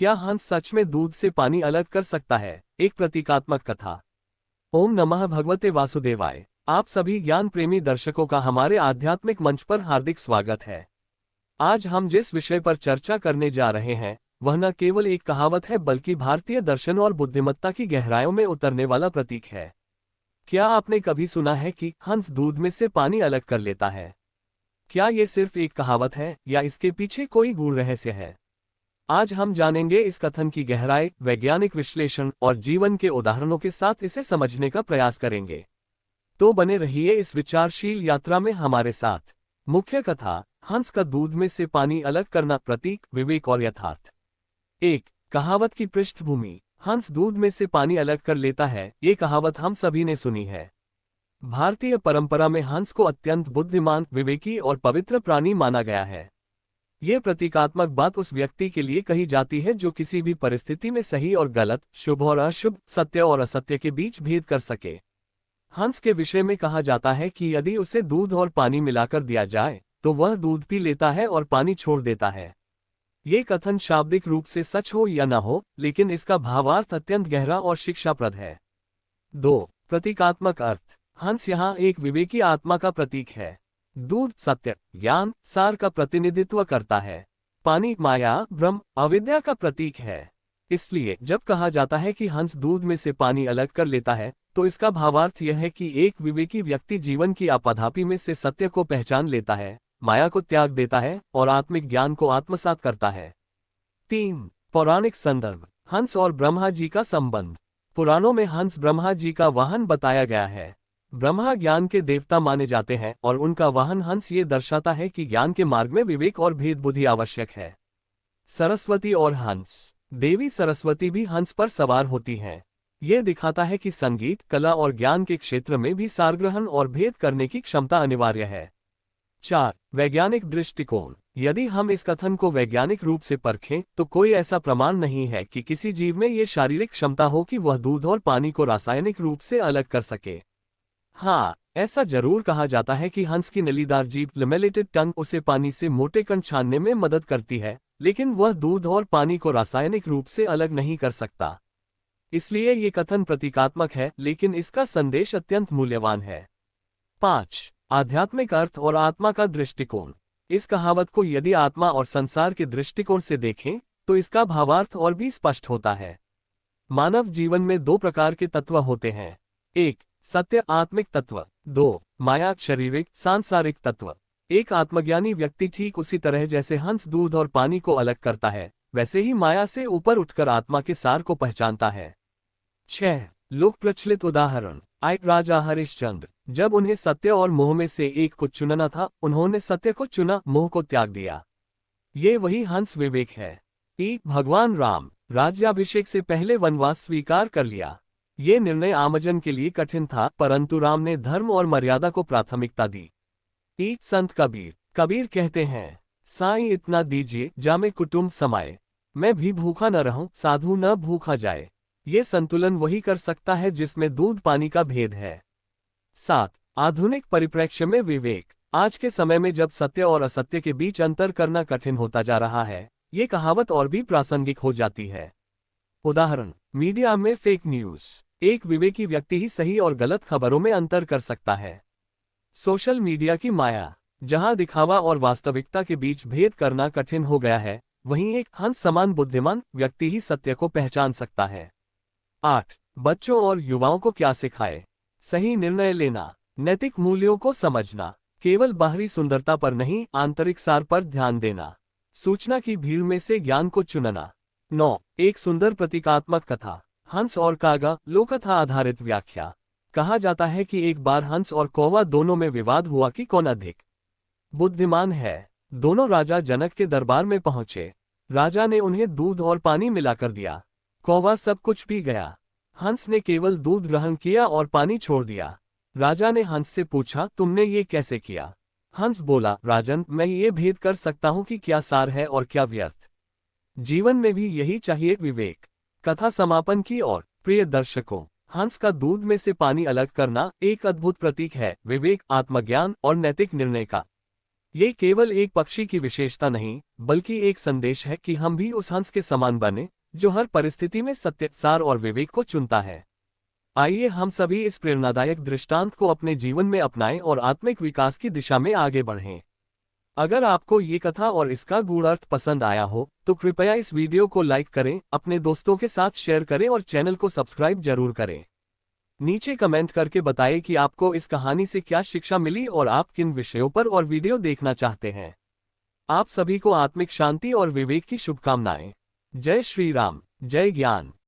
क्या हंस सच में दूध से पानी अलग कर सकता है? एक प्रतीकात्मक कथा। ओम नमः भगवते वासुदेवाय। आप सभी ज्ञान प्रेमी दर्शकों का हमारे आध्यात्मिक मंच पर हार्दिक स्वागत है। आज हम जिस विषय पर चर्चा करने जा रहे हैं वह न केवल एक कहावत है बल्कि भारतीय दर्शन और बुद्धिमत्ता की गहराइयों में उतरने वाला प्रतीक है। क्या आपने कभी सुना है कि हंस दूध में से पानी अलग कर लेता है? क्या ये सिर्फ एक कहावत है या इसके पीछे कोई गूढ़ रहस्य है? आज हम जानेंगे इस कथन की गहराई, वैज्ञानिक विश्लेषण और जीवन के उदाहरणों के साथ इसे समझने का प्रयास करेंगे। तो बने रहिए इस विचारशील यात्रा में हमारे साथ। मुख्य कथा, हंस का दूध में से पानी अलग करना, प्रतीक, विवेक और यथार्थ। एक कहावत की पृष्ठभूमि। हंस दूध में से पानी अलग कर लेता है, ये कहावत हम सभी ने सुनी है। भारतीय परंपरा में हंस को अत्यंत बुद्धिमान, विवेकी और पवित्र प्राणी माना गया है। ये प्रतीकात्मक बात उस व्यक्ति के लिए कही जाती है जो किसी भी परिस्थिति में सही और गलत, शुभ और अशुभ, सत्य और असत्य के बीच भेद कर सके। हंस के विषय में कहा जाता है कि यदि उसे दूध और पानी मिलाकर दिया जाए तो वह दूध पी लेता है और पानी छोड़ देता है। ये कथन शाब्दिक रूप से सच हो या न हो, लेकिन इसका भावार्थ अत्यंत गहरा और शिक्षाप्रद है। 2 प्रतीकात्मक अर्थ। हंस यहाँ एक विवेकी आत्मा का प्रतीक है। दूध सत्य, ज्ञान, सार का प्रतिनिधित्व करता है। पानी माया, भ्रम, अविद्या का प्रतीक है। इसलिए जब कहा जाता है कि हंस दूध में से पानी अलग कर लेता है तो इसका भावार्थ यह है कि एक विवेकी व्यक्ति जीवन की आपाधापी में से सत्य को पहचान लेता है, माया को त्याग देता है और आत्मिक ज्ञान को आत्मसात करता है। 3 पौराणिक संदर्भ। हंस और ब्रह्मा जी का संबंध। पुराणों में हंस ब्रह्मा जी का वाहन बताया गया है। ब्रह्मा ज्ञान के देवता माने जाते हैं और उनका वाहन हंस ये दर्शाता है कि ज्ञान के मार्ग में विवेक और भेद बुद्धि आवश्यक है। सरस्वती और हंस। देवी सरस्वती भी हंस पर सवार होती हैं। ये दिखाता है कि संगीत, कला और ज्ञान के क्षेत्र में भी सारग्रहण और भेद करने की क्षमता अनिवार्य है। 4 वैज्ञानिक दृष्टिकोण। यदि हम इस कथन को वैज्ञानिक रूप से परखें तो कोई ऐसा प्रमाण नहीं है कि किसी जीव में ये शारीरिक क्षमता हो कि वह दूध और पानी को रासायनिक रूप से अलग कर सके। हाँ, ऐसा जरूर कहा जाता है कि हंस की नलीदार जीभ, लिमेलेटेड टंग, उसे पानी से मोटे कण छानने में मदद करती है, लेकिन वह दूध और पानी को रासायनिक रूप से अलग नहीं कर सकता। इसलिए ये कथन प्रतीकात्मक है, लेकिन इसका संदेश अत्यंत मूल्यवान है। 5 आध्यात्मिक अर्थ और आत्मा का दृष्टिकोण। इस कहावत को यदि आत्मा और संसार के दृष्टिकोण से देखें तो इसका भावार्थ और भी स्पष्ट होता है। मानव जीवन में 2 प्रकार के तत्व होते हैं। 1 सत्य, आत्मिक तत्व। 2 माया, शारीरिक, सांसारिक तत्व। एक आत्मज्ञानी व्यक्ति ठीक उसी तरह जैसे हंस दूध और पानी को अलग करता है, वैसे ही माया से ऊपर उठकर आत्मा के सार को पहचानता है। 6 लोक प्रचलित उदाहरण। राजा हरिश्चंद्र। जब उन्हें सत्य और मोह में से एक को चुनना था, उन्होंने सत्य को चुना, मोह को त्याग दिया। ये वही हंस विवेक है। भगवान राम। राज्याभिषेक से पहले वनवास स्वीकार कर लिया। ये निर्णय आमजन के लिए कठिन था, परंतु राम ने धर्म और मर्यादा को प्राथमिकता दी। संत कबीर। कबीर कहते हैं, साईं इतना दीजिए जामे कुटुंब समाए, मैं भी भूखा न रहूं, साधु न भूखा जाए। ये संतुलन वही कर सकता है जिसमें दूध पानी का भेद है। 7 आधुनिक परिप्रेक्ष्य में विवेक। आज के समय में जब सत्य और असत्य के बीच अंतर करना कठिन होता जा रहा है, ये कहावत और भी प्रासंगिक हो जाती है। उदाहरण, मीडिया में फेक न्यूज। एक विवेकी व्यक्ति ही सही और गलत खबरों में अंतर कर सकता है। सोशल मीडिया की माया। जहां दिखावा और वास्तविकता के बीच भेद करना कठिन हो गया है, वहीं एक हंस समान बुद्धिमान व्यक्ति ही सत्य को पहचान सकता है। 8 बच्चों और युवाओं को क्या सिखाए। सही निर्णय लेना, नैतिक मूल्यों को समझना, केवल बाहरी सुंदरता पर नहीं आंतरिक सार पर ध्यान देना, सूचना की भीड़ में से ज्ञान को चुनना। 9 एक सुंदर प्रतीकात्मक कथा। हंस और कागा, लोककथा आधारित व्याख्या। कहा जाता है कि एक बार हंस और कौवा दोनों में विवाद हुआ कि कौन अधिक बुद्धिमान है। दोनों राजा जनक के दरबार में पहुंचे। राजा ने उन्हें दूध और पानी मिलाकर दिया। कौवा सब कुछ पी गया। हंस ने केवल दूध ग्रहण किया और पानी छोड़ दिया। राजा ने हंस से पूछा, तुमने ये कैसे किया? हंस बोला, राजन, मैं ये भेद कर सकता हूँ कि क्या सार है और क्या व्यर्थ। जीवन में भी यही चाहिए, विवेक। कथा समापन की ओर। प्रिय दर्शकों, हंस का दूध में से पानी अलग करना एक अद्भुत प्रतीक है, विवेक, आत्मज्ञान और नैतिक निर्णय का। ये केवल एक पक्षी की विशेषता नहीं, बल्कि एक संदेश है कि हम भी उस हंस के समान बने, जो हर परिस्थिति में सत्य, सार और विवेक को चुनता है। आइए हम सभी इस प्रेरणादायक दृष्टांत को अपने जीवन में अपनाएं और आत्मिक विकास की दिशा में आगे बढ़ें। अगर आपको ये कथा और इसका गूढ़ अर्थ पसंद आया हो, तो कृपया इस वीडियो को लाइक करें, अपने दोस्तों के साथ शेयर करें और चैनल को सब्सक्राइब जरूर करें। नीचे कमेंट करके बताएं कि आपको इस कहानी से क्या शिक्षा मिली और आप किन विषयों पर और वीडियो देखना चाहते हैं। आप सभी को आत्मिक शांति और विवेक की शुभकामनाएं। जय श्री राम, जय ज्ञान।